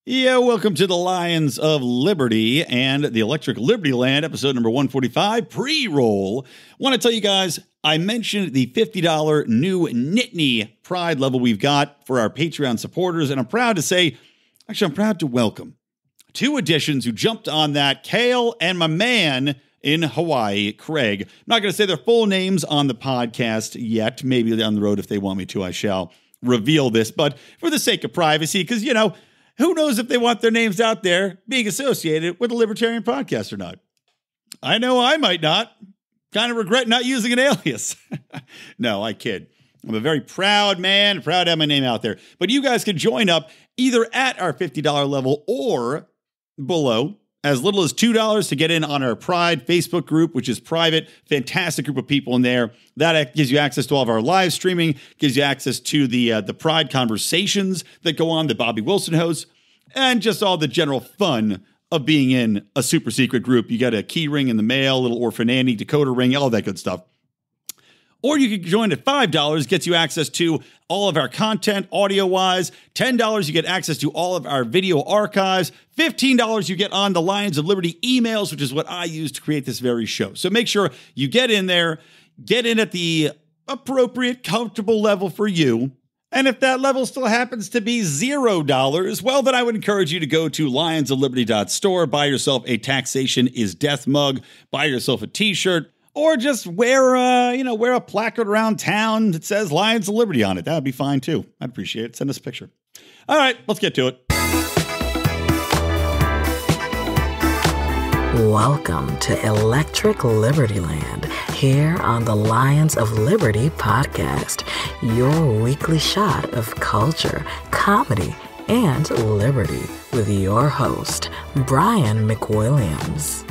Yeah, welcome to the Lions of Liberty and the Electric Libertyland, episode number 145, pre-roll. Want to tell you guys, I mentioned the $50 new Nittany Pride level we've got for our Patreon supporters, and I'm proud to welcome two additions who jumped on that, Kale and my man in Hawaii, Craig. I'm not going to say their full names on the podcast yet. Maybe down the road, if they want me to, I shall reveal this, but for the sake of privacy, because, you know, who knows if they want their names out there being associated with a libertarian podcast or not? I know I might not. Kind of regret not using an alias. No, I kid. I'm a very proud man, proud to have my name out there. But you guys can join up either at our $50 level or below, as little as $2 to get in on our Pride Facebook group, which is private. Fantastic group of people in there. That gives you access to all of our live streaming, gives you access to the Pride conversations that go on that Bobby Wilson hosts, and just all the general fun of being in a super secret group. You got a key ring in the mail, little orphan Annie, decoder ring, all that good stuff. Or you can join at $5, gets you access to all of our content audio-wise. $10, you get access to all of our video archives. $15, you get on the Lions of Liberty emails, which is what I use to create this very show. So make sure you get in there, get in at the appropriate, comfortable level for you. And if that level still happens to be $0, well, then I would encourage you to go to lionsofliberty.store, buy yourself a Taxation is Death mug, buy yourself a t-shirt, or just wear a placard around town that says Lions of Liberty on it. That would be fine, too. I'd appreciate it. Send us a picture. All right, let's get to it. Welcome to Electric Libertyland, here on the Lions of Liberty podcast, your weekly shot of culture, comedy, and liberty with your host, Brian McWilliams.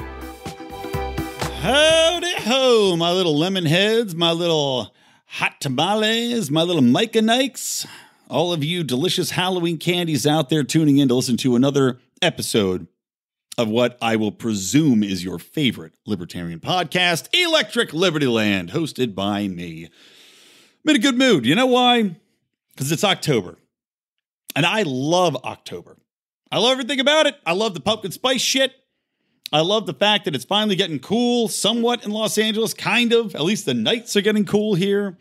Howdy ho, my little lemon heads, my little hot tamales, my little Micah Nikes, all of you delicious Halloween candies out there tuning in to listen to another episode of what I will presume is your favorite libertarian podcast, Electric Libertyland, hosted by me. I'm in a good mood. You know why? Because it's October. And I love October. I love everything about it. I love the pumpkin spice shit. I love the fact that it's finally getting cool somewhat in Los Angeles, kind of. At least the nights are getting cool here.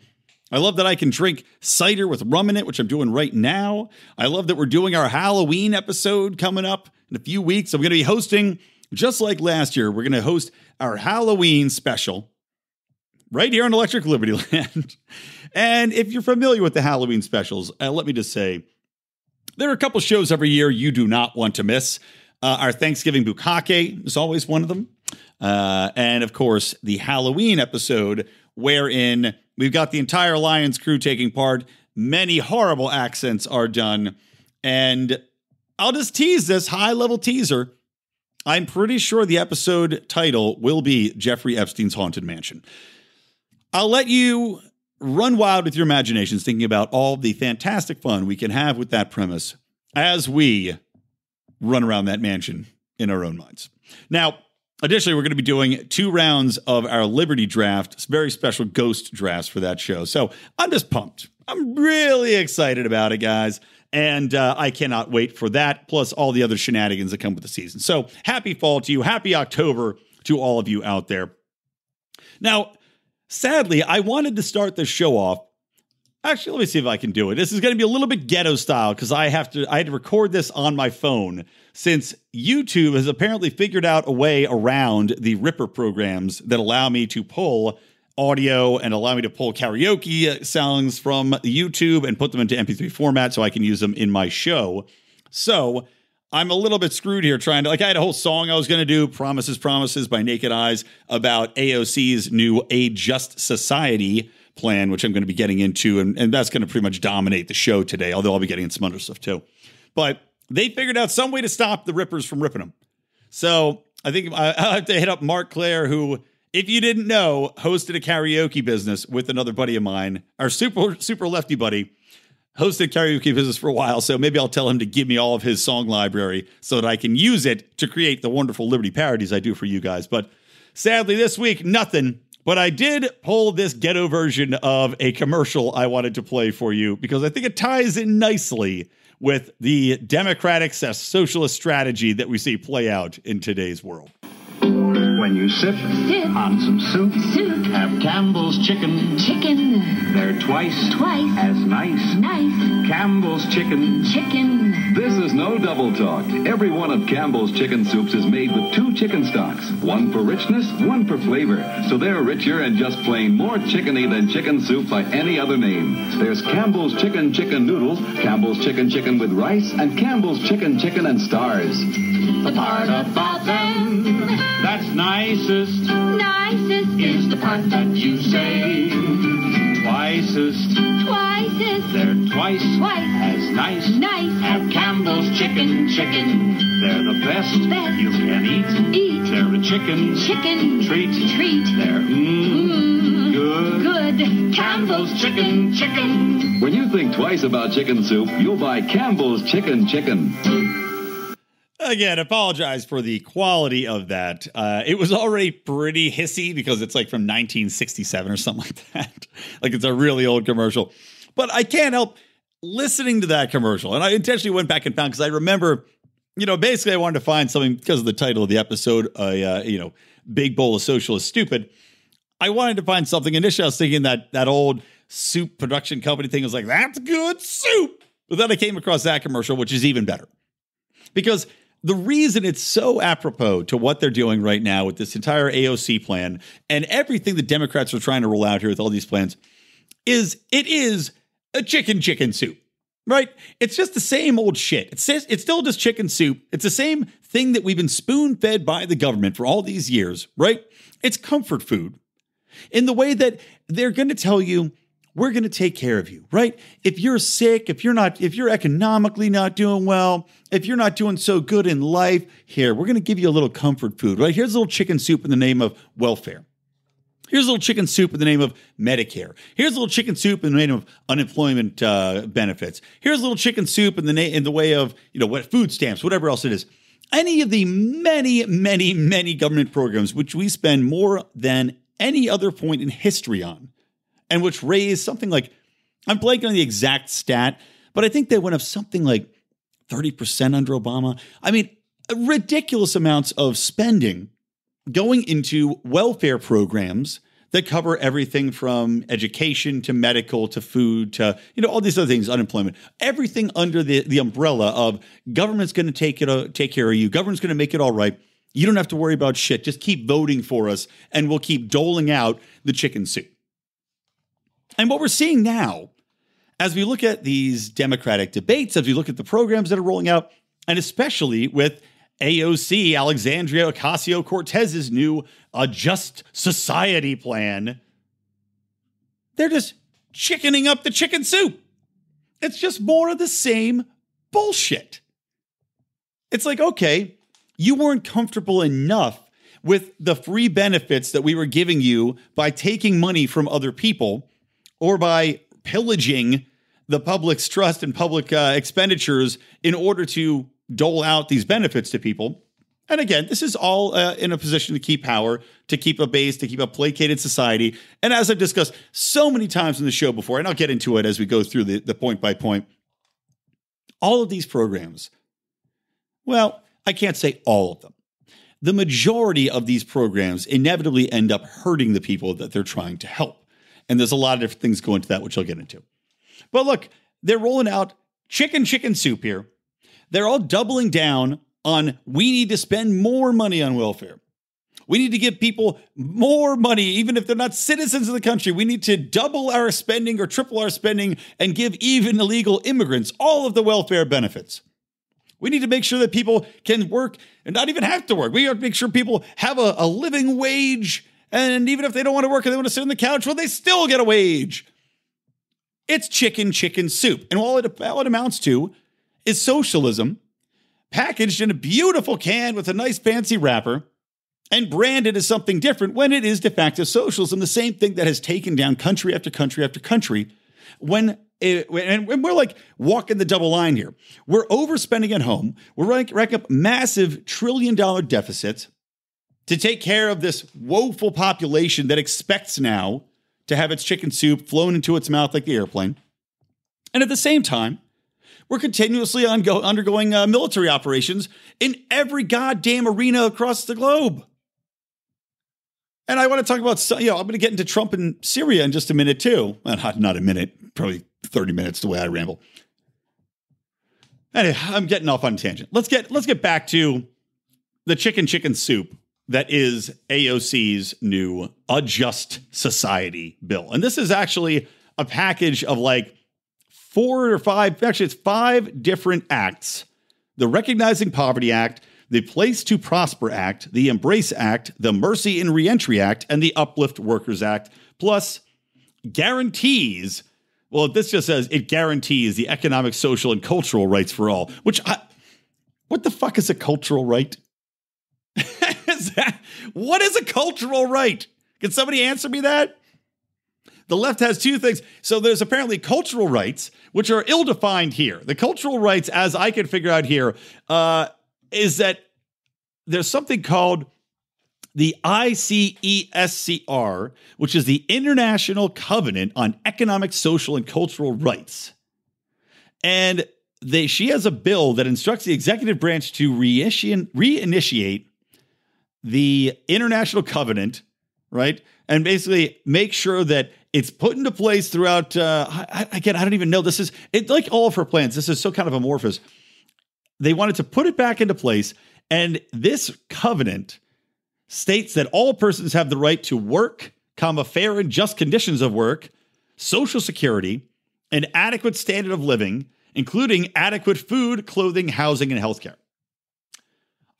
I love that I can drink cider with rum in it, which I'm doing right now. I love that we're doing our Halloween episode coming up in a few weeks. I'm going to be hosting, just like last year, we're going to host our Halloween special right here on Electric Libertyland. And if you're familiar with the Halloween specials, let me just say, there are a couple shows every year you do not want to miss. Our Thanksgiving Bukkake is always one of them. And of course, the Halloween episode, wherein we've got the entire Lions crew taking part. Many horrible accents are done. And I'll just tease this high-level teaser. I'm pretty sure the episode title will be Jeffrey Epstein's Haunted Mansion. I'll let you run wild with your imaginations thinking about all the fantastic fun we can have with that premise as we run around that mansion in our own minds. Now, additionally, we're going to be doing 2 rounds of our Liberty draft, very special ghost drafts for that show. So I'm just pumped. I'm really excited about it, guys. And I cannot wait for that, plus all the other shenanigans that come with the season. So happy fall to you. Happy October to all of you out there. Now, sadly, I wanted to start this show off. Actually, let me see if I can do it. This is going to be a little bit ghetto style because I had to record this on my phone since YouTube has apparently figured out a way around the Ripper programs that allow me to pull audio and allow me to pull karaoke songs from YouTube and put them into MP3 format so I can use them in my show. So I'm a little bit screwed here trying to, I had a whole song I was going to do, Promises, Promises by Naked Eyes, about AOC's new A Just Society plan, which I'm going to be getting into, and that's going to pretty much dominate the show today, although I'll be getting into some other stuff too. But they figured out some way to stop the Rippers from ripping them. So I think I'll have to hit up Mark Claire, who, if you didn't know, hosted a karaoke business with another buddy of mine, our super lefty buddy, hosted karaoke business for a while, so maybe I'll tell him to give me all of his song library so that I can use it to create the wonderful Liberty parodies I do for you guys. But sadly, this week, nothing. But I did pull this ghetto version of a commercial I wanted to play for you because I think it ties in nicely with the democratic socialist strategy that we see play out in today's world. When you sip on some soup, have Campbell's chicken. They're twice as nice. Campbell's chicken. This is no double talk. Every one of Campbell's chicken soups is made with 2 chicken stocks. One for richness, one for flavor. So they're richer and just plain more chickeny than chicken soup by any other name. There's Campbell's chicken noodles, Campbell's chicken with rice, and Campbell's chicken and stars. The part about them that's nicest is the part that you say. Twicest. They're twice as nice. Have Campbell's chicken. They're the best you can eat. They're a chicken treat. They're good. Campbell's chicken. When you think twice about chicken soup, you'll buy Campbell's chicken. Again, apologize for the quality of that. It was already pretty hissy because it's like from 1967 or something like that. Like it's a really old commercial. But I can't help listening to that commercial. And I intentionally went back and found, because I remember, basically I wanted to find something because of the title of the episode, Big Bowl of Socialist Stupid. I wanted to find something. Initially, I was thinking that old soup production company thing was like, that's good soup. But then I came across that commercial, which is even better. Because the reason it's so apropos to what they're doing right now with this entire AOC plan and everything the Democrats are trying to roll out here with all these plans is it is a chicken soup, right? It's just the same old shit. It's still just chicken soup. It's the same thing that we've been spoon-fed by the government for all these years, right? It's comfort food in the way that they're going to tell you, we're going to take care of you, right? If you're sick, if you're economically not doing well, if you're not doing so good in life, here, we're going to give you a little comfort food, right? Here's a little chicken soup in the name of welfare. Here's a little chicken soup in the name of Medicare. Here's a little chicken soup in the name of unemployment benefits. Here's a little chicken soup in the way of, what food stamps, whatever else it is. Any of the many government programs which we spend more than any other point in history on, and which raised something like, I'm blanking on the exact stat, but I think they went up something like 30% under Obama. I mean, ridiculous amounts of spending going into welfare programs that cover everything from education to medical to food to, all these other things, unemployment, everything under the umbrella of government's going to take care of you. Government's going to make it all right. You don't have to worry about shit. Just keep voting for us and we'll keep doling out the chicken soup. And what we're seeing now, as we look at these Democratic debates, as we look at the programs that are rolling out, and especially with AOC, Alexandria Ocasio Cortez's new Just Society plan, they're just chickening up the chicken soup. It's just more of the same bullshit. It's like, okay, you weren't comfortable enough with the free benefits that we were giving you by taking money from other people, or by pillaging the public's trust and public expenditures in order to dole out these benefits to people. And again, this is all in a position to keep power, to keep a base, to keep a placated society. And as I've discussed so many times in the show before, and I'll get into it as we go through the point by point, all of these programs, well, I can't say all of them. The majority of these programs inevitably end up hurting the people that they're trying to help. And there's a lot of different things go into that, which I'll get into. But look, they're rolling out chicken soup here. They're all doubling down on, we need to spend more money on welfare. We need to give people more money, even if they're not citizens of the country. We need to double our spending or triple our spending and give even illegal immigrants all of the welfare benefits. We need to make sure that people can work and not even have to work. We have to make sure people have a living wage. And even if they don't want to work and they want to sit on the couch, well, they still get a wage. It's chicken soup. And all it amounts to is socialism packaged in a beautiful can with a nice fancy wrapper and branded as something different when it is de facto socialism, the same thing that has taken down country after country after country. And we're like walking the double line here. We're overspending at home. We're racking up massive $1 trillion deficits to take care of this woeful population that expects now to have its chicken soup flown into its mouth like the airplane. And at the same time, we're continuously undergoing military operations in every goddamn arena across the globe. And I want to talk about, I'm going to get into Trump and Syria in just a minute too. Well, not a minute, probably 30 minutes the way I ramble. Anyway, I'm getting off on a tangent. Let's get back to the chicken soup that is AOC's new A Just Society bill. And this is actually a package of like 4 or 5, actually it's 5 different acts. The Recognizing Poverty Act, the Place to Prosper Act, the Embrace Act, the Mercy and Reentry Act, and the Uplift Workers Act, plus guarantees, well, this just says it guarantees the economic, social, and cultural rights for all, what the fuck is a cultural right? What is a cultural right? Can somebody answer me that? The left has 2 things. So there's apparently cultural rights, which are ill-defined here. The cultural rights, as I can figure out here, is that there's something called the ICESCR, which is the International Covenant on Economic, Social, and Cultural Rights. And she has a bill that instructs the executive branch to reinitiate the International Covenant, right? And basically make sure that it's put into place throughout, I don't even know. It's like all of her plans. This is so kind of amorphous. They wanted to put it back into place. And this covenant states that all persons have the right to work, fair and just conditions of work, Social Security, an adequate standard of living, including adequate food, clothing, housing, and healthcare.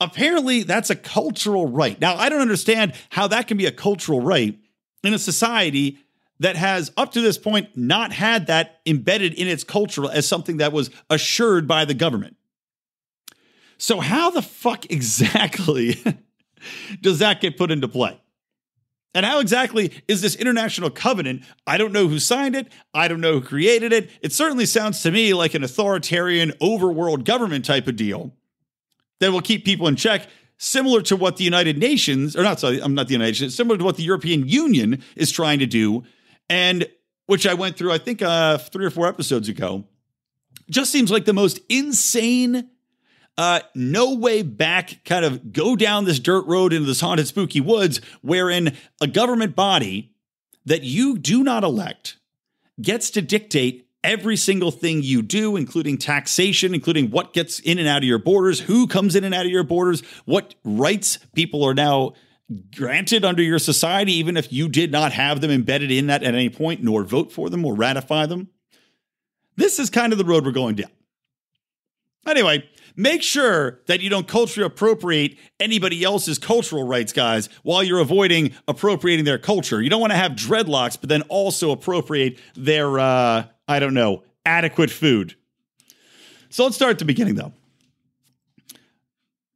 Apparently, that's a cultural right. Now, I don't understand how that can be a cultural right in a society that has, up to this point, not had that embedded in its culture as something that was assured by the government. So how the fuck exactly does that get put into play? And how exactly is this international covenant? I don't know who signed it. I don't know who created it. It certainly sounds to me like an authoritarian overworld government type of deal that will keep people in check, similar to what the United Nations, similar to what the European Union is trying to do, and which I went through, I think, 3 or 4 episodes ago. Just seems like the most insane, no way back, kind of go down this dirt road into this haunted, spooky woods, wherein a government body that you do not elect gets to dictate every single thing you do, including taxation, including what gets in and out of your borders, who comes in and out of your borders, what rights people are now granted under your society, even if you did not have them embedded in that at any point, nor vote for them or ratify them. This is kind of the road we're going down. Anyway, make sure that you don't culturally appropriate anybody else's cultural rights, guys, while you're avoiding appropriating their culture. You don't want to have dreadlocks, but then also appropriate their, adequate food. So let's start at the beginning, though.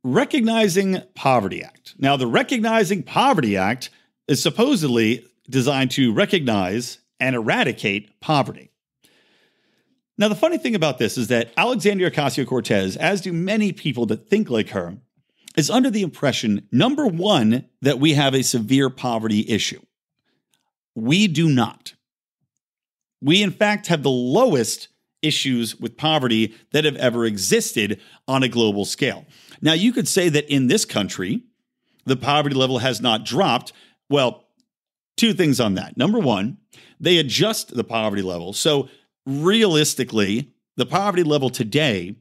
Recognizing Poverty Act. Now, the Recognizing Poverty Act is supposedly designed to recognize and eradicate poverty. Now, the funny thing about this is that Alexandria Ocasio Cortez, as do many people that think like her, is under the impression, number one, that we have a severe poverty issue. We do not. We, in fact, have the lowest issues with poverty that have ever existed on a global scale. Now, you could say that in this country, the poverty level has not dropped. Well, 2 things on that. Number one, they adjust the poverty level. So realistically, the poverty level today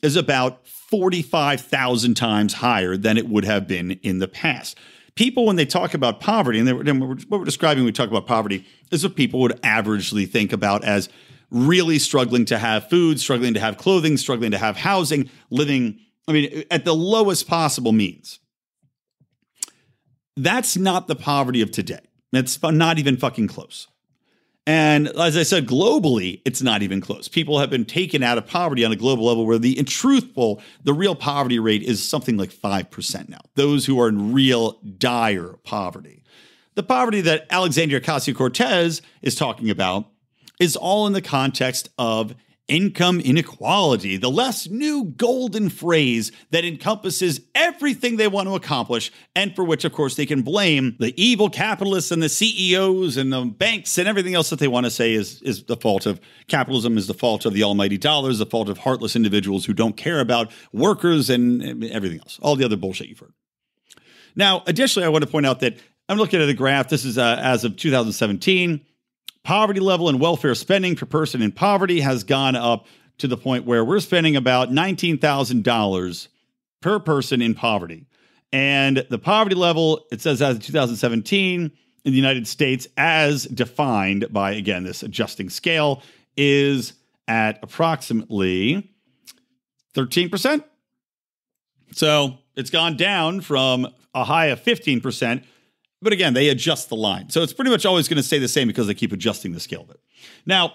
is about 45,000 times higher than it would have been in the past. People, when they talk about poverty, and what we're describing when we talk about poverty is what people would averagely think about as really struggling to have food, struggling to have clothing, struggling to have housing, living, at the lowest possible means. That's not the poverty of today. It's not even fucking close. And as I said, globally, it's not even close. People have been taken out of poverty on a global level where the real poverty rate is something like 5% now. Those who are in real dire poverty. The poverty that Alexandria Ocasio Cortez is talking about is all in the context of income inequality, the less new golden phrase that encompasses everything they want to accomplish, and for which, of course, they can blame the evil capitalists and the CEOs and the banks and everything else that they want to say is the fault of capitalism, is the fault of the almighty dollar, is the fault of heartless individuals who don't care about workers and everything else, all the other bullshit you've heard. Now, additionally, I want to point out that I'm looking at a graph. This is as of 2017. Poverty level and welfare spending per person in poverty has gone up to the point where we're spending about $19,000 per person in poverty. And the poverty level, it says as of 2017 in the United States, as defined by, again, this adjusting scale, is at approximately 13%. So it's gone down from a high of 15%. But again, they adjust the line. So it's pretty much always going to stay the same because they keep adjusting the scale of it. Now,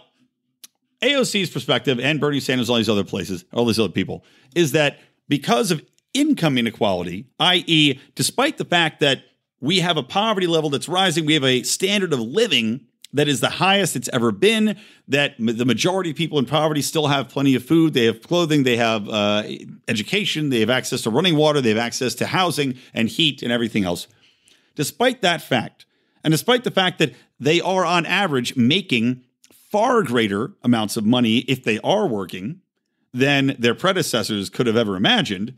AOC's perspective and Bernie Sanders, all these other places, all these other people, is that because of income inequality, i.e., despite the fact that we have a poverty level that's rising, we have a standard of living that is the highest it's ever been, that the majority of people in poverty still have plenty of food, they have clothing, they have education, they have access to running water, they have access to housing and heat and everything else. Despite that fact, and despite the fact that they are on average making far greater amounts of money if they are working than their predecessors could have ever imagined,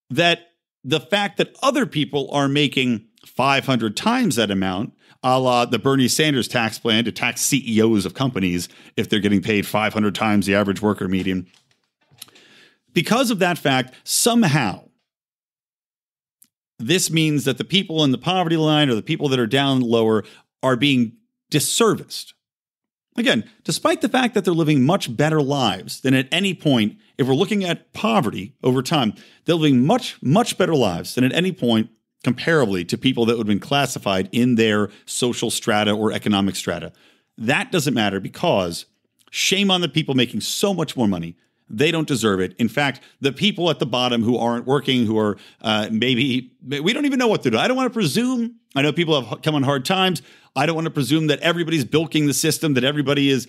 that the fact that other people are making 500 times that amount, a la the Bernie Sanders tax plan to tax CEOs of companies if they're getting paid 500 times the average worker median. Because of that fact, somehow, this means that the people in the poverty line or the people that are down lower are being disserviced. Again, despite the fact that they're living much better lives than at any point, if we're looking at poverty over time, they're living much, much better lives than at any point comparably to people that would have been classified in their social strata or economic strata. That doesn't matter because shame on the people making so much more money. They don't deserve it. In fact, the people at the bottom who aren't working, who are maybe, we don't even know what to do. I don't want to presume. I know people have come on hard times. I don't want to presume that everybody's bilking the system, that everybody is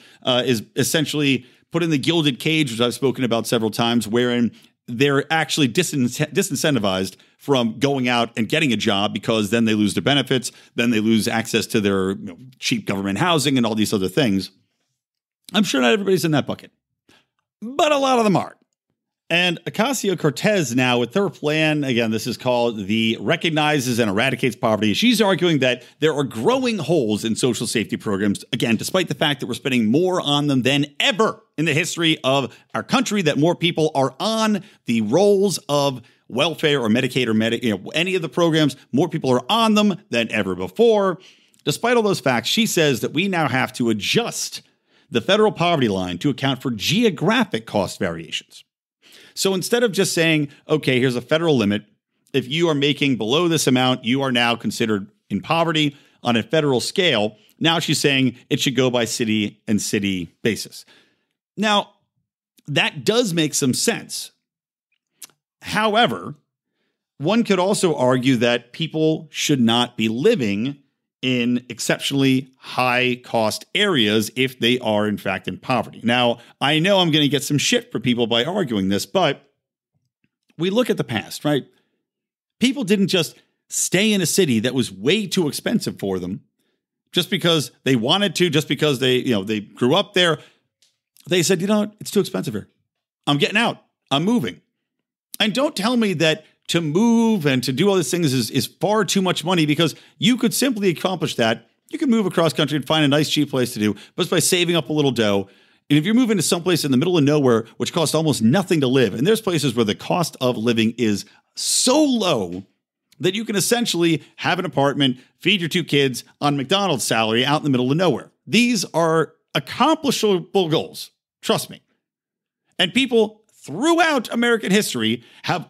essentially put in the gilded cage, which I've spoken about several times, wherein they're actually disincentivized from going out and getting a job because then they lose their benefits, then they lose access to their cheap government housing and all these other things. I'm sure not everybody's in that bucket, but a lot of them are. And Ocasio Cortez now with her plan, again, this is called the Recognizes and Eradicates Poverty. She's arguing that there are growing holes in social safety programs, again, despite the fact that we're spending more on them than ever in the history of our country, that more people are on the rolls of welfare or Medicaid or any of the programs, more people are on them than ever before. Despite all those facts, she says that we now have to adjust the federal poverty line to account for geographic cost variations. So instead of just saying, okay, here's a federal limit, if you are making below this amount, you are now considered in poverty on a federal scale. Now she's saying it should go by city and city basis. Now, that does make some sense. However, one could also argue that people should not be living in exceptionally high cost areas if they are in fact in poverty. Now, I know I'm going to get some shit for people by arguing this, but we look at the past, right? People didn't just stay in a city that was way too expensive for them just because they wanted to, just because they grew up there. They said, it's too expensive here. I'm getting out. I'm moving. And don't tell me that to move and to do all these things is far too much money, because you could simply accomplish that. You can move across country and find a nice, cheap place to do, but it's by saving up a little dough. And if you're moving to someplace in the middle of nowhere, which costs almost nothing to live, and there's places where the cost of living is so low that you can essentially have an apartment, feed your 2 kids on McDonald's salary out in the middle of nowhere. These are accomplishable goals. Trust me. And people throughout American history have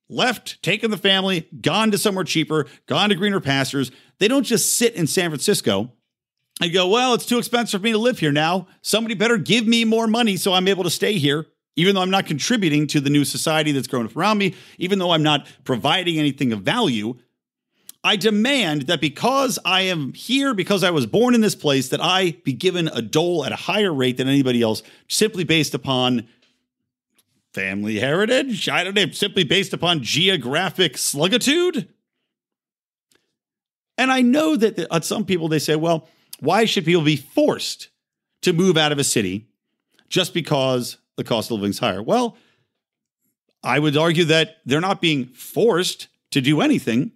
left, taken the family, gone to somewhere cheaper, gone to greener pastures. They don't just sit in San Francisco and go, well, it's too expensive for me to live here now. Somebody better give me more money so I'm able to stay here, even though I'm not contributing to the new society that's growing up around me, even though I'm not providing anything of value. I demand that because I am here, because I was born in this place, that I be given a dole at a higher rate than anybody else, simply based upon family heritage. I don't know, simply based upon geographic sluggitude. And I know that some people, they say, well, why should people be forced to move out of a city just because the cost of living is higher? Well, I would argue that they're not being forced to do anything.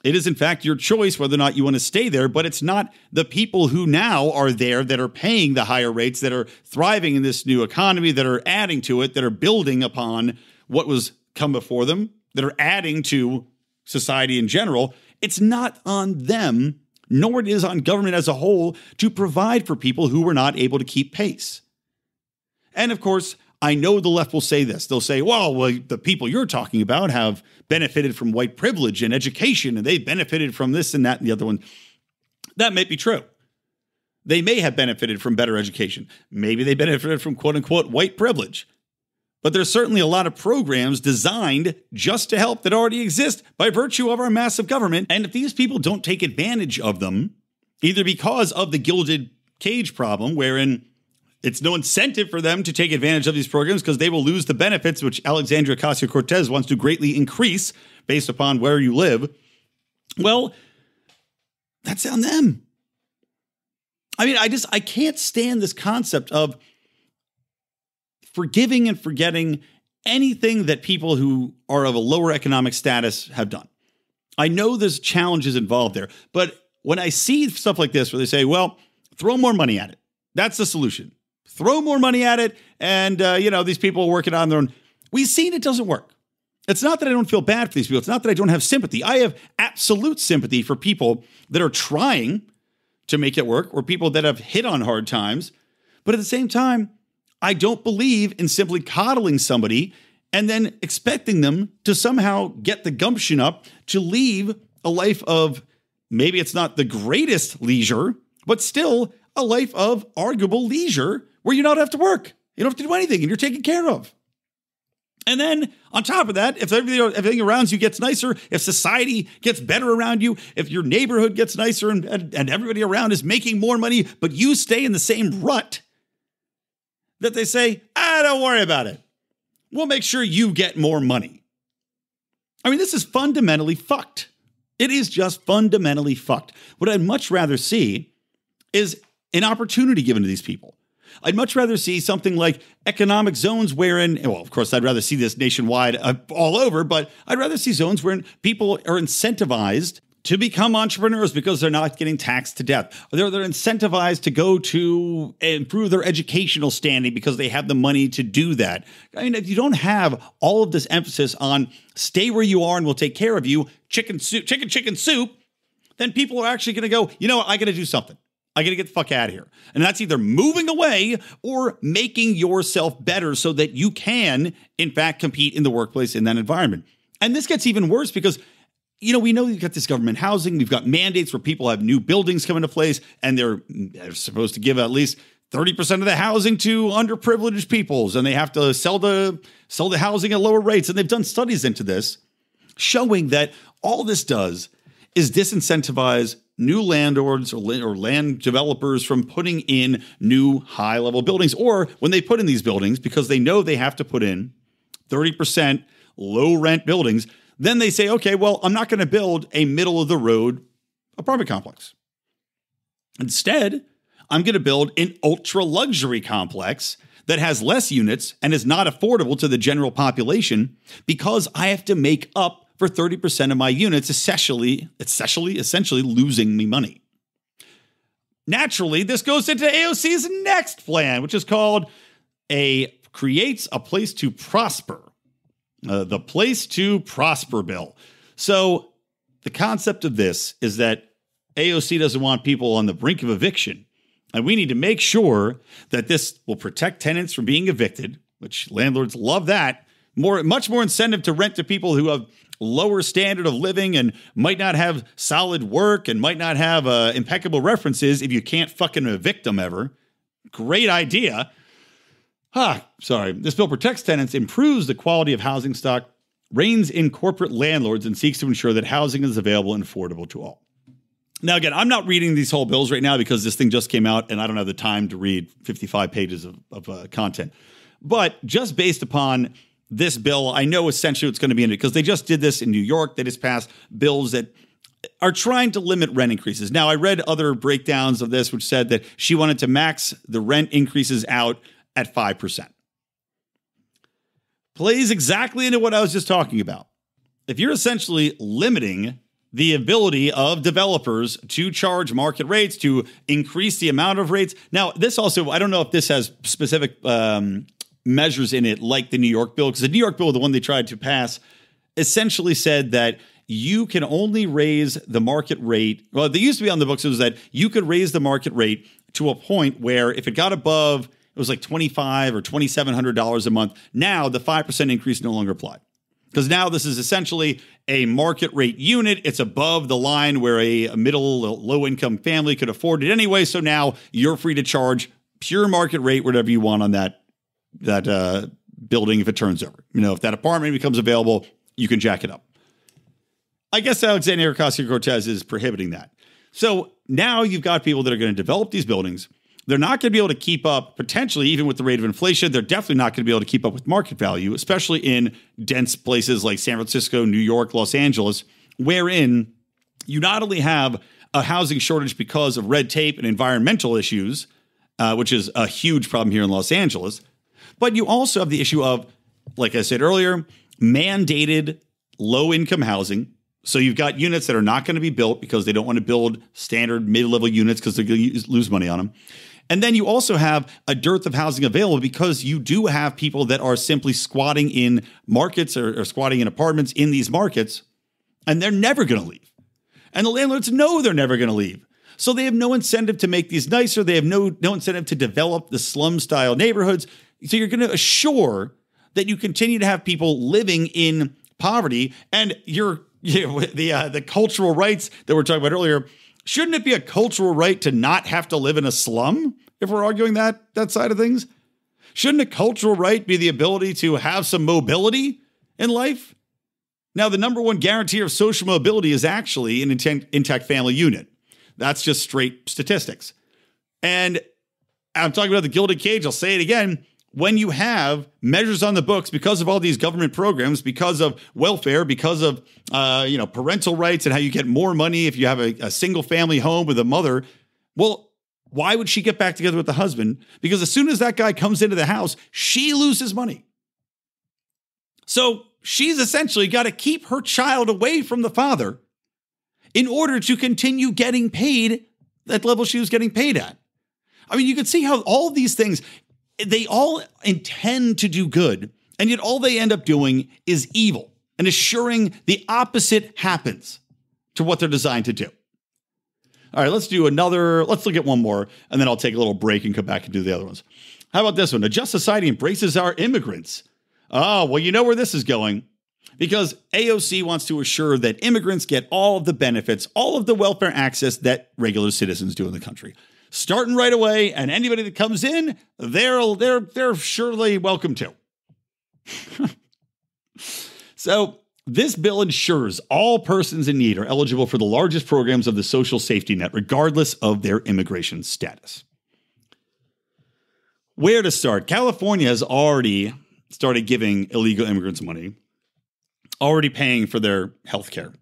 It is, in fact, your choice whether or not you want to stay there, but it's not the people who now are there that are paying the higher rates, that are thriving in this new economy, that are adding to it, that are building upon what was come before them, that are adding to society in general. It's not on them, nor it is on government as a whole, to provide for people who were not able to keep pace. And of course, I know the left will say this. They'll say, well, the people you're talking about have benefited from white privilege and education, and they've benefited from this and that and the other one. That may be true. They may have benefited from better education. Maybe they benefited from quote unquote white privilege. But there's certainly a lot of programs designed just to help that already exist by virtue of our massive government. And if these people don't take advantage of them, either because of the gilded cage problem, wherein it's no incentive for them to take advantage of these programs because they will lose the benefits, which Alexandria Ocasio Cortez wants to greatly increase based upon where you live. Well, that's on them. I mean, I can't stand this concept of forgiving and forgetting anything that people who are of a lower economic status have done. I know there's challenges involved there, but when I see stuff like this where they say, well, throw more money at it, that's the solution. Throw more money at it, and, these people are working on their own. We've seen it doesn't work. It's not that I don't feel bad for these people. It's not that I don't have sympathy. I have absolute sympathy for people that are trying to make it work, or people that have hit on hard times. But at the same time, I don't believe in simply coddling somebody and then expecting them to somehow get the gumption up to leave a life of, maybe it's not the greatest leisure, but still a life of arguable leisure where you don't have to work. You don't have to do anything and you're taken care of. And then on top of that, if everything around you gets nicer, if society gets better around you, if your neighborhood gets nicer and everybody around is making more money, but you stay in the same rut, that they say, don't worry about it. We'll make sure you get more money. I mean, this is fundamentally fucked. It is just fundamentally fucked. What I'd much rather see is an opportunity given to these people. I'd much rather see something like economic zones wherein, well, of course, I'd rather see this nationwide all over, but I'd rather see zones wherein people are incentivized to become entrepreneurs because they're not getting taxed to death. They're incentivized to go to improve their educational standing because they have the money to do that. I mean, if you don't have all of this emphasis on stay where you are and we'll take care of you, chicken soup, then people are actually going to go, you know what, I got to do something. I got to get the fuck out of here. And that's either moving away or making yourself better so that you can, in fact, compete in the workplace in that environment. And this gets even worse because, we know we've got this government housing. We've got mandates where people have new buildings come into place and they're supposed to give at least 30% of the housing to underprivileged peoples. And they have to sell the housing at lower rates. And they've done studies into this showing that all this does is disincentivize new landlords or land developers from putting in new high-level buildings, or when they put in these buildings, because they know they have to put in 30% low-rent buildings, then they say, okay, well, I'm not going to build a middle-of-the-road apartment complex. Instead, I'm going to build an ultra-luxury complex that has less units and is not affordable to the general population because I have to make up for 30% of my units, essentially losing me money. Naturally, this goes into AOC's next plan, which is called Creates a Place to Prosper. The Place to Prosper bill. So the concept of this is that AOC doesn't want people on the brink of eviction. And we need to make sure that this will protect tenants from being evicted, which landlords love that. Much more incentive to rent to people who have lower standard of living and might not have solid work and might not have impeccable references if you can't fucking evict them ever. Great idea. This bill protects tenants, improves the quality of housing stock, reigns in corporate landlords and seeks to ensure that housing is available and affordable to all. Now, again, I'm not reading these whole bills right now because this thing just came out and I don't have the time to read 55 pages of content. But just based upon this bill, I know essentially what's going to be in it because they just did this in New York. They just passed bills that are trying to limit rent increases. Now, I read other breakdowns of this, which said that she wanted to max the rent increases out at 5%. Plays exactly into what I was just talking about. If you're essentially limiting the ability of developers to charge market rates, to increase the amount of rates. Now, this also, I don't know if this has specific measures in it like the New York bill, because the New York bill, the one they tried to pass, essentially said that you can only raise the market rate. Well, they used to be on the books, it was that you could raise the market rate to a point where if it got above, it was like $2,500 or $2,700 a month. Now the 5% increase no longer applied. Because now this is essentially a market rate unit. It's above the line where a middle, low income family could afford it anyway. So now you're free to charge pure market rate, whatever you want on that building if it turns over. You know, if that apartment becomes available, you can jack it up. I guess Alexandria Ocasio Cortez is prohibiting that. So now you've got people that are going to develop these buildings. They're not going to be able to keep up, potentially, even with the rate of inflation. They're definitely not going to be able to keep up with market value, especially in dense places like San Francisco, New York, Los Angeles, wherein you not only have a housing shortage because of red tape and environmental issues, which is a huge problem here in Los Angeles, but you also have the issue of, like I said earlier, mandated low-income housing. So you've got units that are not going to be built because they don't want to build standard mid-level units because they're going to lose money on them. And then you also have a dearth of housing available because you do have people that are simply squatting in markets or squatting in apartments in these markets, and they're never going to leave. And the landlords know they're never going to leave. So they have no incentive to make these nicer. They have no incentive to develop the slum-style neighborhoods. So you're going to assure that you continue to have people living in poverty, and the cultural rights that we're talking about earlier. Shouldn't it be a cultural right to not have to live in a slum if we're arguing that side of things? Shouldn't a cultural right be the ability to have some mobility in life? Now, the number one guarantee of social mobility is actually an intact family unit. That's just straight statistics. And I'm talking about the gilded cage. I'll say it again. When you have measures on the books because of all these government programs, because of welfare, because of parental rights and how you get more money if you have a single family home with a mother, well, why would she get back together with the husband? Because as soon as that guy comes into the house, she loses money. So she's essentially got to keep her child away from the father in order to continue getting paid at the level she was getting paid at. I mean, you can see how all these things, they all intend to do good, and yet all they end up doing is evil and assuring the opposite happens to what they're designed to do. All right, let's look at one more, and then I'll take a little break and come back and do the other ones. How about this one? A just society embraces our immigrants. Oh, well, you know where this is going. Because AOC wants to assure that immigrants get all of the benefits, all of the welfare access that regular citizens do in the country. Starting right away, and anybody that comes in, they're surely welcome to. So this bill ensures all persons in need are eligible for the largest programs of the social safety net, regardless of their immigration status. Where to start? California has already started giving illegal immigrants money, already paying for their health care.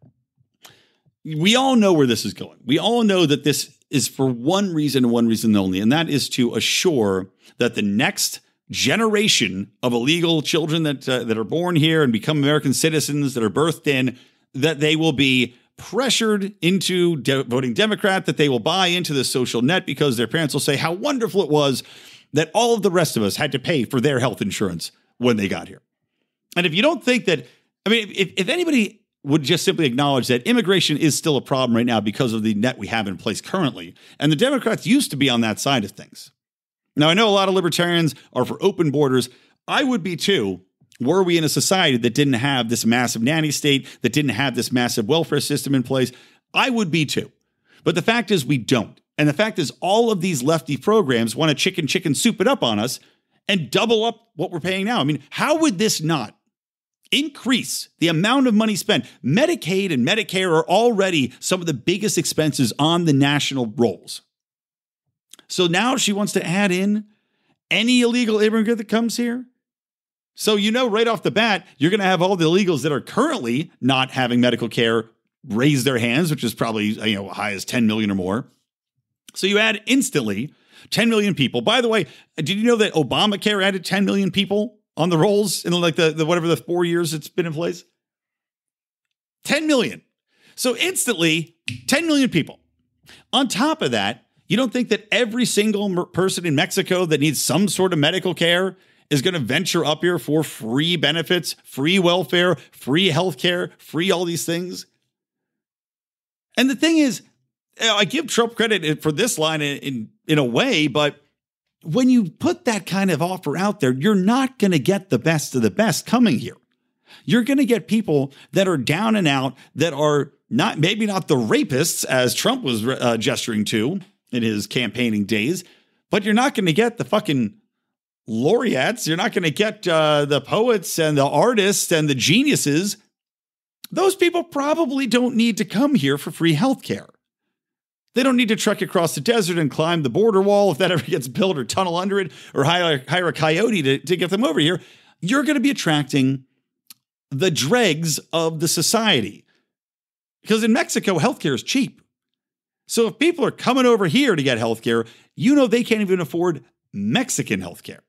We all know where this is going. We all know that this is for one reason and one reason only, and that is to assure that the next generation of illegal children that are born here and become American citizens that are birthed in, that they will be pressured into voting Democrat, that they will buy into the social net because their parents will say how wonderful it was that all of the rest of us had to pay for their health insurance when they got here. And if you don't think that, I mean, if anybody would just simply acknowledge that immigration is still a problem right now because of the net we have in place currently. And the Democrats used to be on that side of things. Now, I know a lot of libertarians are for open borders. I would be too, were we in a society that didn't have this massive nanny state, that didn't have this massive welfare system in place. I would be too. But the fact is we don't. And the fact is all of these lefty programs want to chicken soup it up on us and double up what we're paying now. I mean, how would this not increase the amount of money spent. Medicaid and Medicare are already some of the biggest expenses on the national rolls. So now she wants to add in any illegal immigrant that comes here. So right off the bat, you're going to have all the illegals that are currently not having medical care raise their hands, which is probably high as 10 million or more. So you add instantly 10 million people. By the way, did you know that Obamacare added 10 million people on the rolls in like the whatever the 4 years it's been in place? 10 million. So instantly, 10 million people. On top of that, you don't think that every single person in Mexico that needs some sort of medical care is going to venture up here for free benefits, free welfare, free healthcare, free all these things? And the thing is, I give Trump credit for this line in a way, but when you put that kind of offer out there, you're not going to get the best of the best coming here. You're going to get people that are down and out, that are maybe not the rapists, as Trump was gesturing to in his campaigning days, but you're not going to get the fucking laureates. You're not going to get the poets and the artists and the geniuses. Those people probably don't need to come here for free healthcare. They don't need to trek across the desert and climb the border wall if that ever gets built, or tunnel under it, or hire a coyote to get them over here. You're going to be attracting the dregs of the society. Because in Mexico, healthcare is cheap. So if people are coming over here to get healthcare, they can't even afford Mexican healthcare.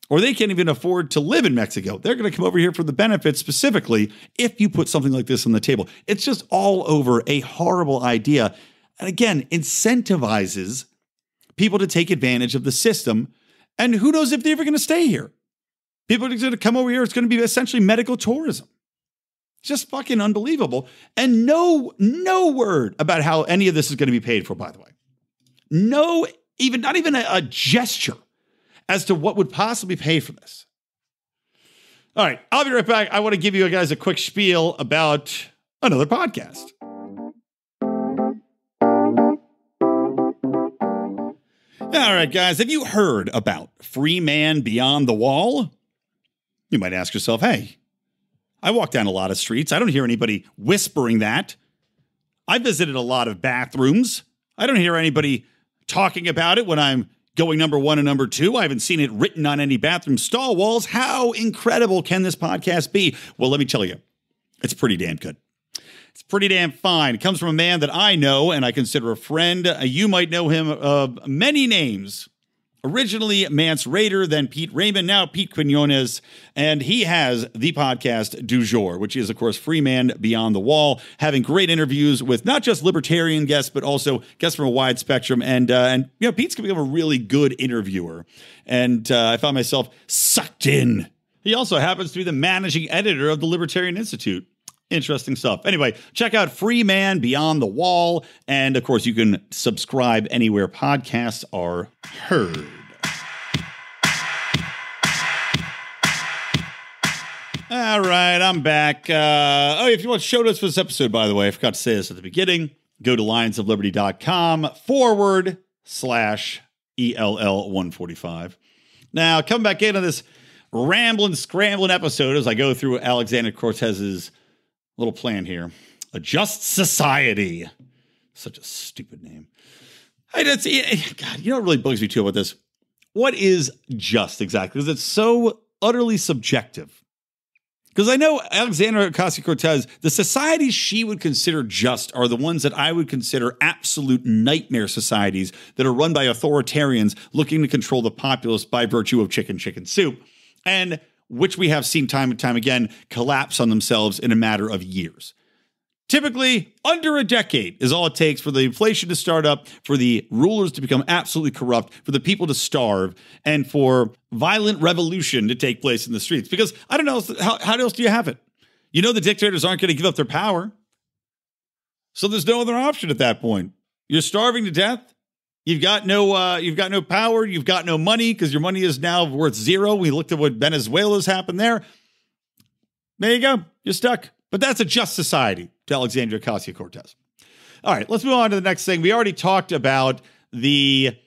Or they can't even afford to live in Mexico. They're going to come over here for the benefits specifically if you put something like this on the table. It's just all over a horrible idea. And again, incentivizes people to take advantage of the system. And who knows if they're ever going to stay here? People are going to come over here. It's going to be essentially medical tourism. It's just fucking unbelievable. And no word about how any of this is going to be paid for, by the way. Not even a gesture as to what would possibly pay for this. All right, I'll be right back. I want to give you guys a quick spiel about another podcast. All right, guys, have you heard about Free Man Beyond the Wall? You might ask yourself, hey, I walk down a lot of streets. I don't hear anybody whispering that. I visited a lot of bathrooms. I don't hear anybody talking about it when I'm going number 1 and number 2. I haven't seen it written on any bathroom stall walls. How incredible can this podcast be? Well, let me tell you, it's pretty damn good. It's pretty damn fine. It comes from a man that I know and I consider a friend. You might know him of many names. Originally Mance Raider, then Pete Raymond, now Pete Quinones. And he has the podcast Du Jour, which is, of course, Free Man Beyond the Wall, having great interviews with not just libertarian guests, but also guests from a wide spectrum. And Pete's going to become a really good interviewer. And I found myself sucked in. He also happens to be the managing editor of the Libertarian Institute. Interesting stuff. Anyway, check out Free Man Beyond the Wall. And, of course, you can subscribe anywhere podcasts are heard. All right, I'm back. If you want show notes for this episode, by the way, I forgot to say this at the beginning. Go to lionsofliberty.com/ELL145. Now, come back into this rambling, scrambling episode as I go through Alexandria Cortez's little plan here. A Just Society. Such a stupid name. God, what really bugs me too about this? What is just exactly? Because it's so utterly subjective. Because I know Alexandria Ocasio Cortez, the societies she would consider just are the ones that I would consider absolute nightmare societies that are run by authoritarians looking to control the populace by virtue of chicken soup. And which we have seen time and time again collapse on themselves in a matter of years. Typically, under a decade is all it takes for the inflation to start up, for the rulers to become absolutely corrupt, for the people to starve, and for violent revolution to take place in the streets. Because I don't know, how else do you have it? The dictators aren't going to give up their power. So there's no other option at that point. You're starving to death. You've got no power. You've got no money because your money is now worth zero. We looked at what Venezuela's happened there. There you go. You're stuck. But that's a just society to Alexandria Ocasio Cortez. All right, let's move on to the next thing. We already talked about the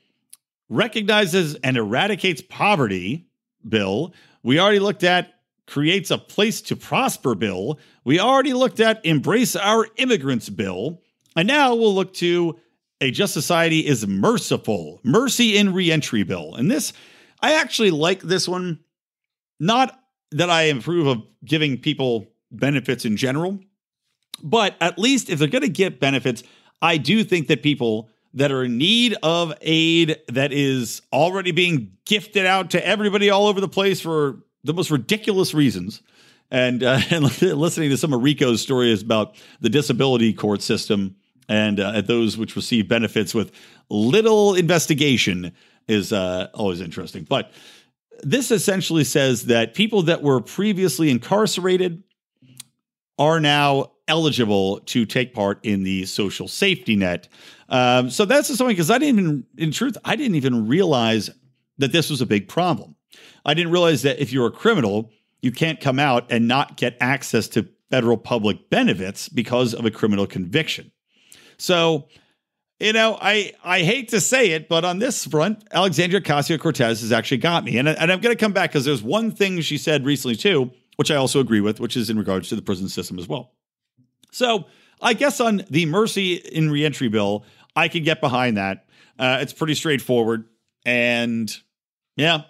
recognizes and eradicates poverty bill. We already looked at creates a place to prosper bill. We already looked at embrace our immigrants bill. And now we'll look to a just society is merciful, mercy in reentry bill. And this, I actually like this one. Not that I approve of giving people benefits in general, but at least if they're going to get benefits, I do think that people that are in need of aid that is already being gifted out to everybody all over the place for the most ridiculous reasons. And listening to some of Rico's stories about the disability court system and those which receive benefits with little investigation is always interesting. But this essentially says that people that were previously incarcerated are now eligible to take part in the social safety net. So that's something, because I didn't even realize that this was a big problem. I didn't realize that if you're a criminal, you can't come out and not get access to federal public benefits because of a criminal conviction. So, I hate to say it, but on this front, Alexandria Ocasio Cortez has actually got me. And I'm going to come back because there's one thing she said recently, too, which I also agree with, which is in regards to the prison system as well. So I guess on the mercy in reentry bill, I can get behind that. It's pretty straightforward. And yeah,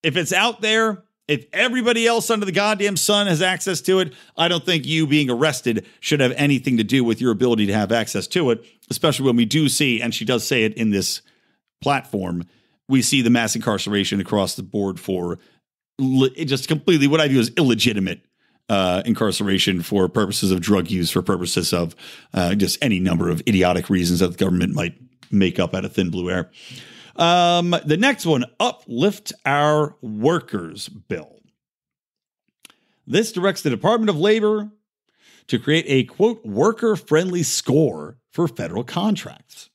if it's out there, if everybody else under the goddamn sun has access to it, I don't think you being arrested should have anything to do with your ability to have access to it, especially when we do see, and she does say it in this platform, we see the mass incarceration across the board for just completely what I view as illegitimate incarceration for purposes of drug use, for purposes of just any number of idiotic reasons that the government might make up out of thin blue air. The next one, uplift our workers bill. This directs the Department of Labor to create a, quote, worker-friendly score for federal contracts.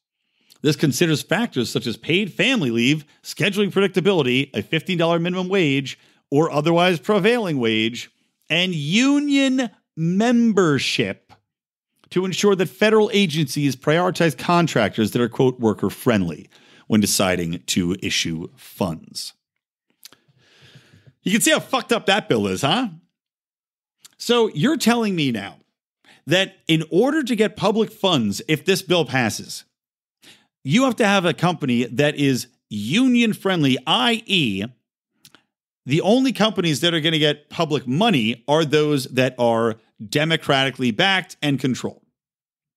This considers factors such as paid family leave, scheduling predictability, a $15 minimum wage, or otherwise prevailing wage, and union membership to ensure that federal agencies prioritize contractors that are, quote, worker-friendly when deciding to issue funds. You can see how fucked up that bill is, huh? So you're telling me now that in order to get public funds, if this bill passes, you have to have a company that is union-friendly, i.e., the only companies that are going to get public money are those that are democratically backed and controlled.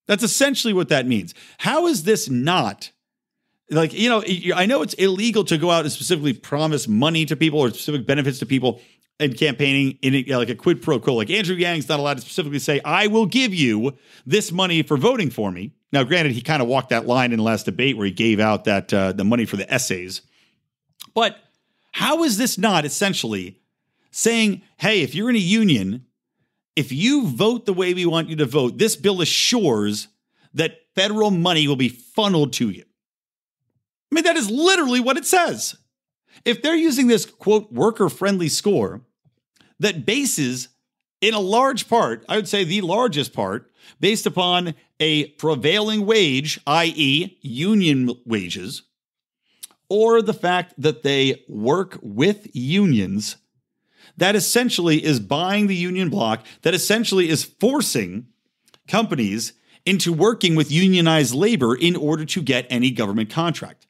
That's essentially what that means. How is this not... Like, I know it's illegal to go out and specifically promise money to people or specific benefits to people in campaigning in like a quid pro quo. Like Andrew Yang's not allowed to specifically say, I will give you this money for voting for me. Now, granted, he kind of walked that line in the last debate where he gave out that the money for the essays. But how is this not essentially saying, hey, if you're in a union, if you vote the way we want you to vote, this bill assures that federal money will be funneled to you? I mean, that is literally what it says. If they're using this, quote, worker-friendly score that bases in a large part, I would say the largest part, based upon a prevailing wage, i.e. union wages, or the fact that they work with unions, that essentially is buying the union bloc, that essentially is forcing companies into working with unionized labor in order to get any government contract.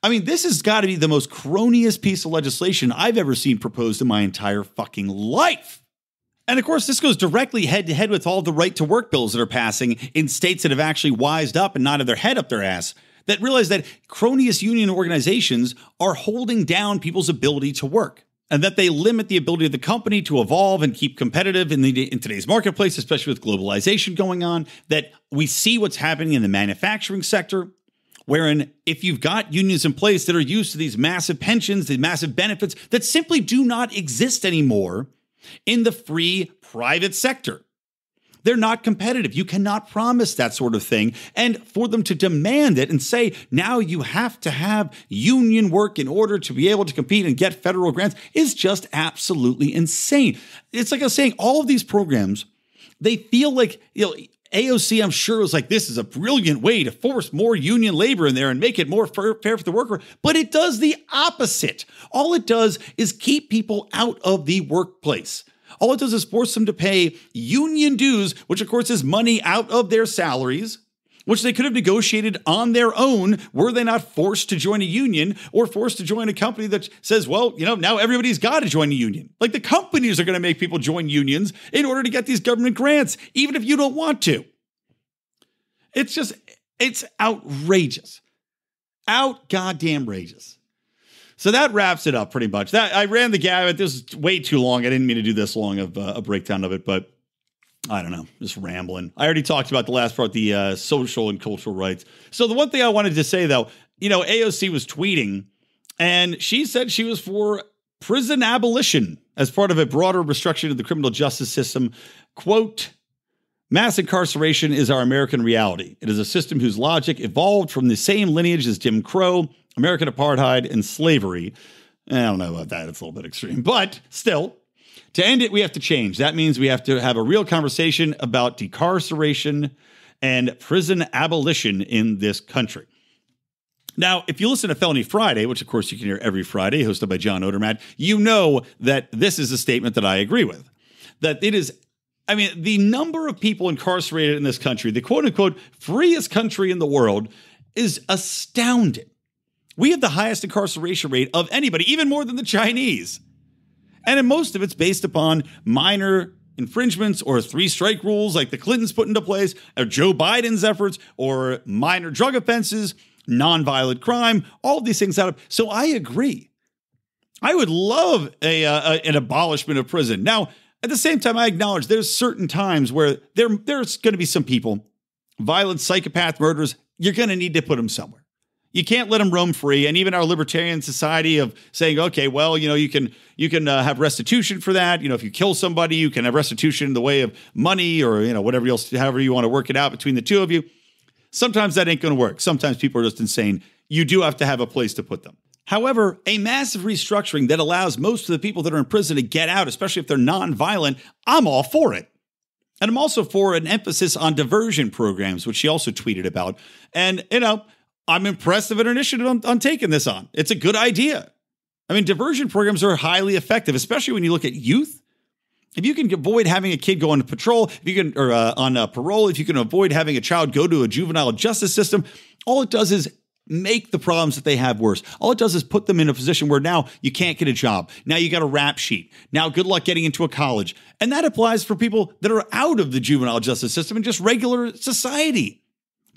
I mean, this has got to be the most cronyist piece of legislation I've ever seen proposed in my entire fucking life. And of course, this goes directly head to head with all the right to work bills that are passing in states that have actually wised up and nodded their head up their ass, that realize that cronyist union organizations are holding down people's ability to work, and that they limit the ability of the company to evolve and keep competitive in today's marketplace, especially with globalization going on, that we see what's happening in the manufacturing sector, wherein if you've got unions in place that are used to these massive pensions, these massive benefits that simply do not exist anymore in the free private sector. They're not competitive. You cannot promise that sort of thing. And for them to demand it and say, now you have to have union work in order to be able to compete and get federal grants is just absolutely insane. It's like I was saying, all of these programs, they feel like, AOC, I'm sure, was like, this is a brilliant way to force more union labor in there and make it more fair for the worker. But it does the opposite. All it does is keep people out of the workplace. All it does is force them to pay union dues, which of course is money out of their salaries, which they could have negotiated on their own were they not forced to join a union or forced to join a company that says, well, now everybody's got to join a union. Like the companies are going to make people join unions in order to get these government grants, even if you don't want to. It's outrageous. Goddamn outrageous. So that wraps it up pretty much. I ran the gamut. This is way too long. I didn't mean to do this long of a breakdown of it, but I don't know, just rambling. I already talked about the last part, the social and cultural rights. So the one thing I wanted to say, though, AOC was tweeting, and she said she was for prison abolition as part of a broader restructuring of the criminal justice system. Quote, mass incarceration is our American reality. It is a system whose logic evolved from the same lineage as Jim Crow, American apartheid, and slavery. I don't know about that. It's a little bit extreme, but still. To end it, we have to change. That means we have to have a real conversation about decarceration and prison abolition in this country. Now, if you listen to Felony Friday, which of course you can hear every Friday, hosted by John Odermatt, you know that this is a statement that I agree with. That it is, the number of people incarcerated in this country, the quote-unquote freest country in the world, is astounding. We have the highest incarceration rate of anybody, even more than the Chinese. And in most of it's based upon minor infringements or three-strike rules like the Clintons put into place, or Joe Biden's efforts, or minor drug offenses, nonviolent crime, all of these things out of. So I agree. I would love an abolishment of prison. Now, at the same time, I acknowledge there's certain times where there's going to be some people, violent psychopath murderers, you're going to need to put them somewhere. You can't let them roam free. And even our libertarian society of saying, okay, well, you can have restitution for that. If you kill somebody, you can have restitution in the way of money or, whatever else, however you want to work it out between the two of you. Sometimes that ain't going to work. Sometimes people are just insane. You do have to have a place to put them. However, a massive restructuring that allows most of the people that are in prison to get out, especially if they're nonviolent, I'm all for it. And I'm also for an emphasis on diversion programs, which she also tweeted about. And, I'm impressed of an initiative on taking this on. It's a good idea. Diversion programs are highly effective, especially when you look at youth. If you can avoid having a kid go on patrol, if you can, or on parole, if you can avoid having a child go to a juvenile justice system, all it does is make the problems that they have worse. All it does is put them in a position where now you can't get a job. Now you got a rap sheet. Now good luck getting into a college. And that applies for people that are out of the juvenile justice system and just regular society.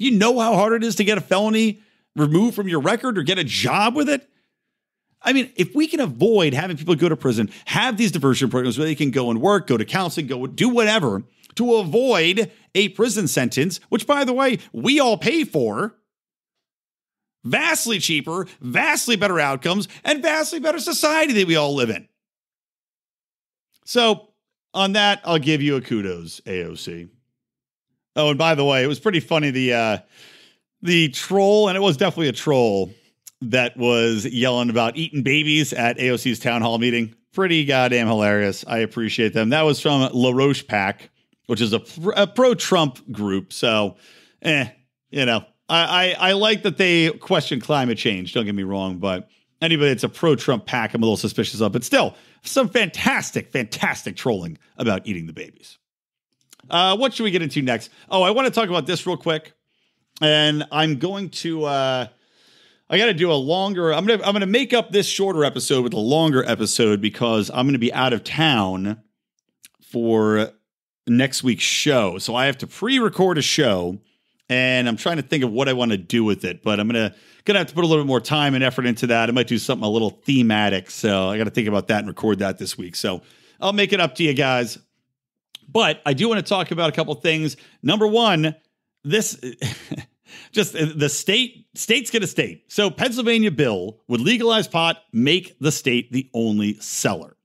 You know how hard it is to get a felony removed from your record or get a job with it? If we can avoid having people go to prison, have these diversion programs where they can go and work, go to counseling, go do whatever to avoid a prison sentence, which, by the way, we all pay for, vastly cheaper, vastly better outcomes, and vastly better society that we all live in. So on that, I'll give you a kudos, AOC. Oh, and by the way, it was pretty funny, the troll, and it was definitely a troll, that was yelling about eating babies at AOC's town hall meeting. Pretty goddamn hilarious. I appreciate them. That was from La Roche Pack, which is a pro-Trump group. So, I like that they question climate change. Don't get me wrong, but anybody that's a pro-Trump pack, I'm a little suspicious of. But still, some fantastic, fantastic trolling about eating the babies. What should we get into next? Oh, I want to talk about this real quick. And I'm going to, I got to do a longer, I'm going to make up this shorter episode with a longer episode because I'm going to be out of town for next week's show. So I have to pre-record a show and I'm trying to think of what I want to do with it, but I'm going to have to put a little bit more time and effort into that. I might do something a little thematic. So I got to think about that and record that this week. So I'll make it up to you guys. But I do want to talk about a couple things. Number one, this just the state's going to state. So Pennsylvania bill would legalize pot, make the state the only seller.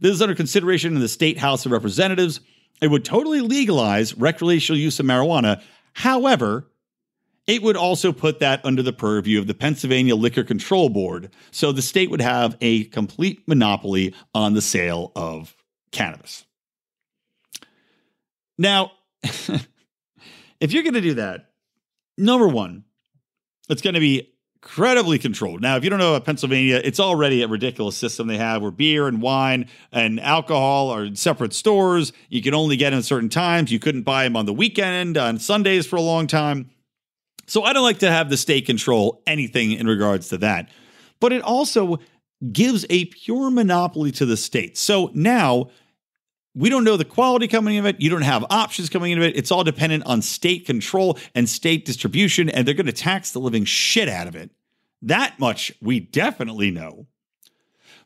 This is under consideration in the state House of Representatives. It would totally legalize recreational use of marijuana. However, it would also put that under the purview of the Pennsylvania Liquor Control Board. So the state would have a complete monopoly on the sale of cannabis. Now, if you're going to do that, number one, it's going to be incredibly controlled. Now, if you don't know about Pennsylvania, it's already a ridiculous system they have where beer and wine and alcohol are in separate stores. You can only get them at certain times. You couldn't buy them on the weekend, on Sundays for a long time. So I don't like to have the state control anything in regards to that. But it also gives a pure monopoly to the state. So now we don't know the quality coming of it. You don't have options coming into it. It's all dependent on state control and state distribution, and they're going to tax the living shit out of it. That much we definitely know.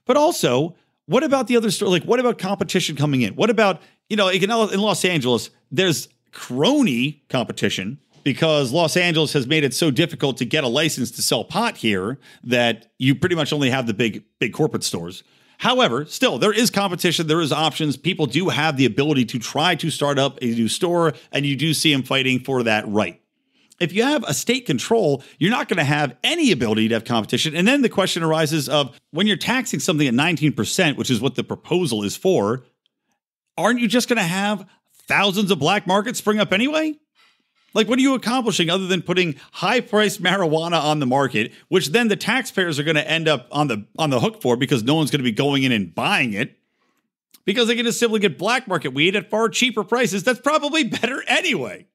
But also, what about the other store? Like, what about competition coming in? What about, in Los Angeles, there's crony competition because Los Angeles has made it so difficult to get a license to sell pot here that you pretty much only have the big corporate stores. However, still, there is competition. There is options. People do have the ability to try to start up a new store, and you do see them fighting for that right. If you have a state control, you're not going to have any ability to have competition. And then the question arises of when you're taxing something at 19%, which is what the proposal is for, aren't you just going to have thousands of black markets spring up anyway? Like, what are you accomplishing other than putting high-priced marijuana on the market, which then the taxpayers are going to end up on the hook for because no one's going to be going in and buying it because they can just simply get black market weed at far cheaper prices. That's probably better anyway.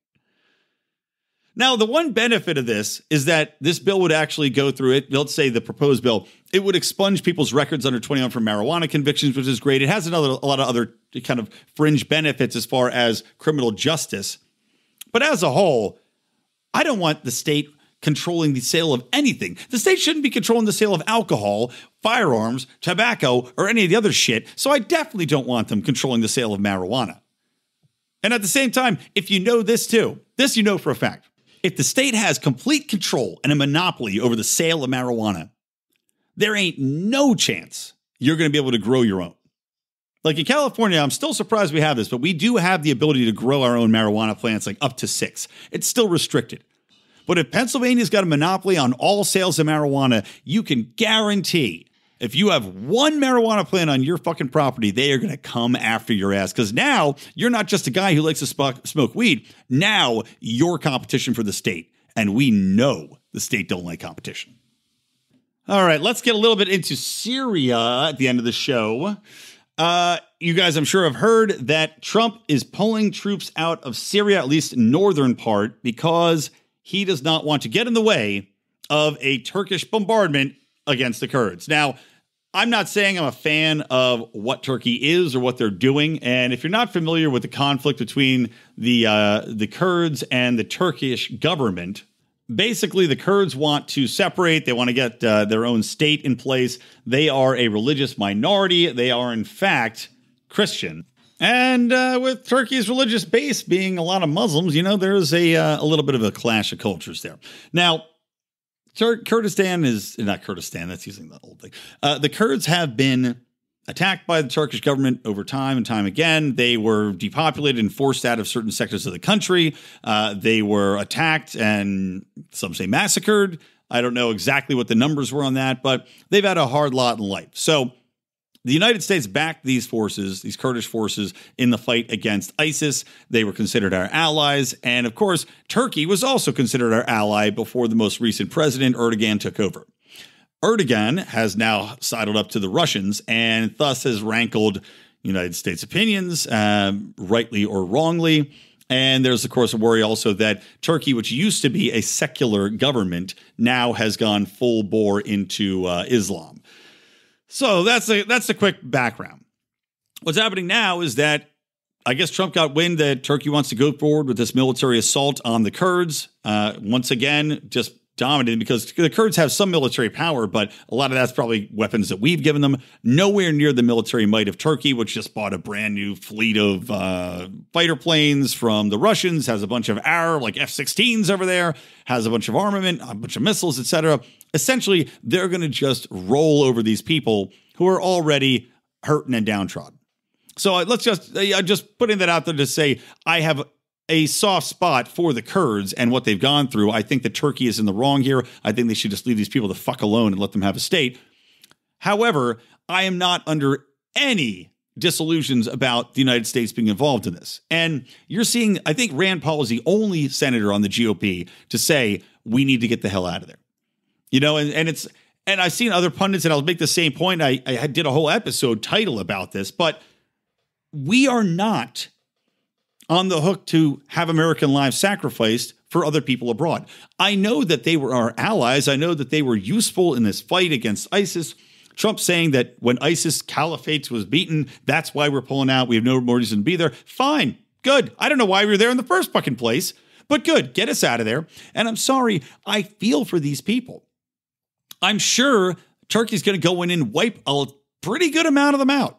Now, the one benefit of this is that this bill would actually go through it. Let's say the proposed bill, it would expunge people's records under 21 for marijuana convictions, which is great. It has a lot of other kind of fringe benefits as far as criminal justice. But as a whole, I don't want the state controlling the sale of anything. The state shouldn't be controlling the sale of alcohol, firearms, tobacco, or any of the other shit. So I definitely don't want them controlling the sale of marijuana. And at the same time, if you know this too, this you know for a fact. If the state has complete control and a monopoly over the sale of marijuana, there ain't no chance you're going to be able to grow your own. Like in California, I'm still surprised we have this, but we do have the ability to grow our own marijuana plants, like up to 6. It's still restricted. But if Pennsylvania's got a monopoly on all sales of marijuana, you can guarantee if you have one marijuana plant on your fucking property, they are going to come after your ass. Because now you're not just a guy who likes to smoke weed. Now you're competition for the state. And we know the state don't like competition. All right, let's get a little bit into Syria at the end of the show. You guys, I'm sure, have heard that Trump is pulling troops out of Syria, at least northern part, because he does not want to get in the way of a Turkish bombardment against the Kurds. Now, I'm not saying I'm a fan of what Turkey is or what they're doing. And if you're not familiar with the conflict between the Kurds and the Turkish government, basically the Kurds want to separate. They want to get their own state in place. They are a religious minority. They are, in fact, Christian. And with Turkey's religious base being a lot of Muslims, there's a little bit of a clash of cultures there. Now, Kurdistan is not Kurdistan. That's using the old thing. The Kurds have been attacked by the Turkish government over time and time again. They were depopulated and forced out of certain sectors of the country. They were attacked and some say massacred. I don't know exactly what the numbers were on that, but they've had a hard lot in life. So the United States backed these forces, these Kurdish forces, in the fight against ISIS. They were considered our allies. And of course, Turkey was also considered our ally before the most recent president, Erdogan, took over. Erdogan has now sidled up to the Russians and thus has rankled United States opinions, rightly or wrongly. And there's, of course, a worry also that Turkey, which used to be a secular government, now has gone full bore into Islam. So that's a quick background. What's happening now is that I guess Trump got wind that Turkey wants to go forward with this military assault on the Kurds. Once again, just dominated because the Kurds have some military power, but a lot of that's probably weapons that we've given them. Nowhere near the military might of Turkey, which just bought a brand new fleet of fighter planes from the Russians, has a bunch of like F-16s over there, has a bunch of armament, a bunch of missiles, etc. Essentially, they're going to just roll over these people who are already hurting and downtrodden. So let's just putting that out there to say I have a soft spot for the Kurds and what they've gone through. I think that Turkey is in the wrong here. I think they should just leave these people the fuck alone and let them have a state. However, I am not under any disillusions about the United States being involved in this. And you're seeing, I think Rand Paul is the only senator on the GOP to say, we need to get the hell out of there. And I've seen other pundits, and I'll make the same point. I did a whole episode title about this, but we are not on the hook to have American lives sacrificed for other people abroad. I know that they were our allies. I know that they were useful in this fight against ISIS. Trump saying that when ISIS caliphate was beaten, that's why we're pulling out. We have no more reason to be there. Fine. Good. I don't know why we were there in the first fucking place, but good. Get us out of there. And I'm sorry. I feel for these people. I'm sure Turkey's going to go in and wipe a pretty good amount of them out.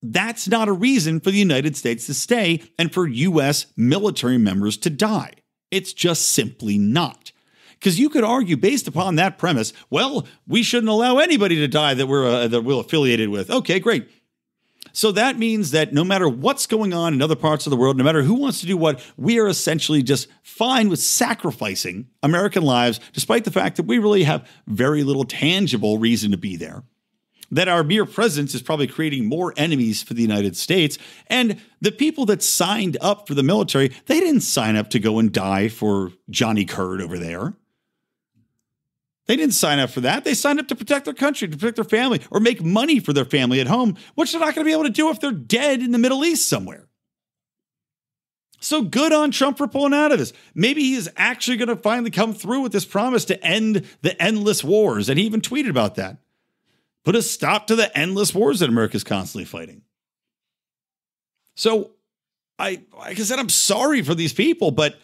That's not a reason for the United States to stay and for U.S. military members to die. It's just simply not. Because you could argue based upon that premise, well, we shouldn't allow anybody to die that we're affiliated with. Okay, great. So that means that no matter what's going on in other parts of the world, no matter who wants to do what, we are essentially just fine with sacrificing American lives, despite the fact that we really have very little tangible reason to be there. That our mere presence is probably creating more enemies for the United States. And the people that signed up for the military, they didn't sign up to go and die for Johnny Curd over there. They didn't sign up for that. They signed up to protect their country, to protect their family, or make money for their family at home, which they're not going to be able to do if they're dead in the Middle East somewhere. So good on Trump for pulling out of this. Maybe he is actually going to finally come through with this promise to end the endless wars. And he even tweeted about that. Put a stop to the endless wars that America's constantly fighting. So, like I said, I'm sorry for these people, but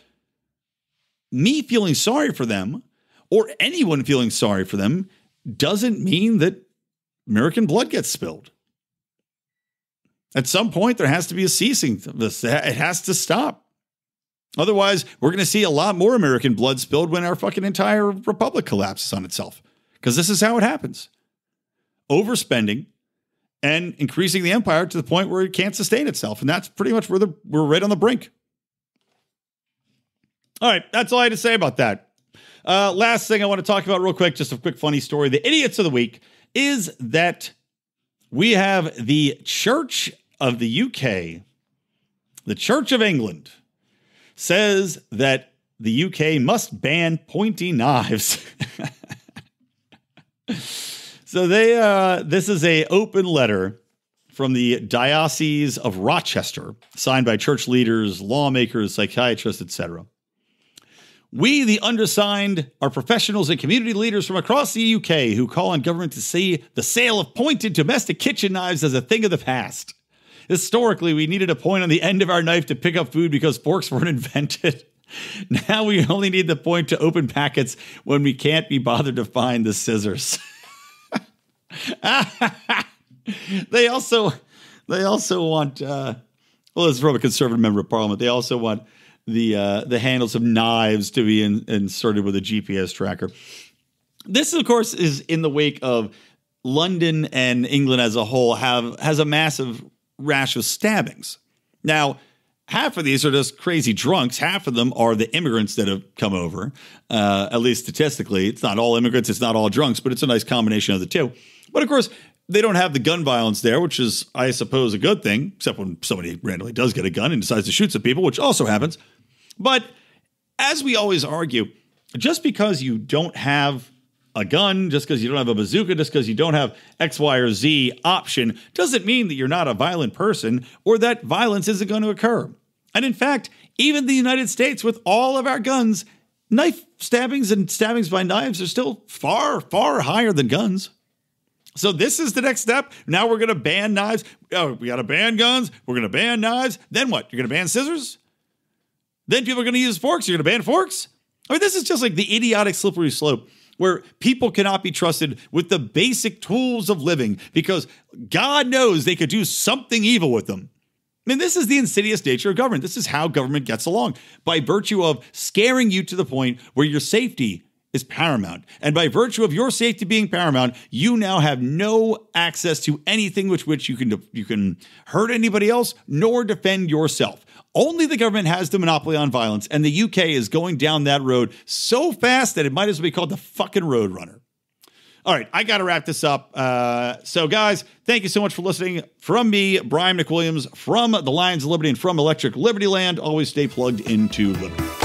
me feeling sorry for them or anyone feeling sorry for them doesn't mean that American blood gets spilled. At some point, there has to be a ceasing of this. It has to stop. Otherwise, we're going to see a lot more American blood spilled when our fucking entire republic collapses on itself. Because this is how it happens. Overspending and increasing the empire to the point where it can't sustain itself. And that's pretty much where we're right on the brink. All right, that's all I had to say about that. Last thing I want to talk about real quick, just a quick funny story. The idiots of the week is that we have the Church of the UK, the Church of England, says that the UK must ban pointy knives. So this is a open letter from the Diocese of Rochester, signed by church leaders, lawmakers, psychiatrists, etc. We, the undersigned, are professionals and community leaders from across the UK who call on government to see the sale of pointed domestic kitchen knives as a thing of the past. Historically, we needed a point on the end of our knife to pick up food because forks weren't invented. Now we only need the point to open packets when we can't be bothered to find the scissors. They also want, well, this is from a conservative member of parliament. They also want the handles of knives to be inserted with a GPS tracker. This, of course, is in the wake of London and England as a whole has a massive rash of stabbings. Now, half of these are just crazy drunks. Half of them are the immigrants that have come over. At least statistically, it's not all immigrants. It's not all drunks, but it's a nice combination of the two. But of course, they don't have the gun violence there, which is, I suppose, a good thing, except when somebody randomly does get a gun and decides to shoot some people, which also happens. But as we always argue, just because you don't have a gun, just because you don't have a bazooka, just because you don't have X, Y, or Z option, doesn't mean that you're not a violent person or that violence isn't going to occur. And in fact, even the United States, with all of our guns, knife stabbings and stabbings by knives are still far, far higher than guns. So this is the next step. Now we're going to ban knives. Oh, we got to ban guns. We're going to ban knives. Then what? You're going to ban scissors? Then people are going to use forks. You're going to ban forks? I mean, this is just like the idiotic slippery slope where people cannot be trusted with the basic tools of living because God knows they could do something evil with them. I mean, this is the insidious nature of government. This is how government gets along, by virtue of scaring you to the point where your safety is paramount. And by virtue of your safety being paramount, you now have no access to anything with which you can hurt anybody else nor defend yourself. Only the government has the monopoly on violence, and the UK is going down that road so fast that it might as well be called the fucking Road Runner. All right, I got to wrap this up. So, guys, thank you so much for listening. From me, Brian McWilliams, from the Lions of Liberty and from Electric Libertyland. Always stay plugged into Liberty.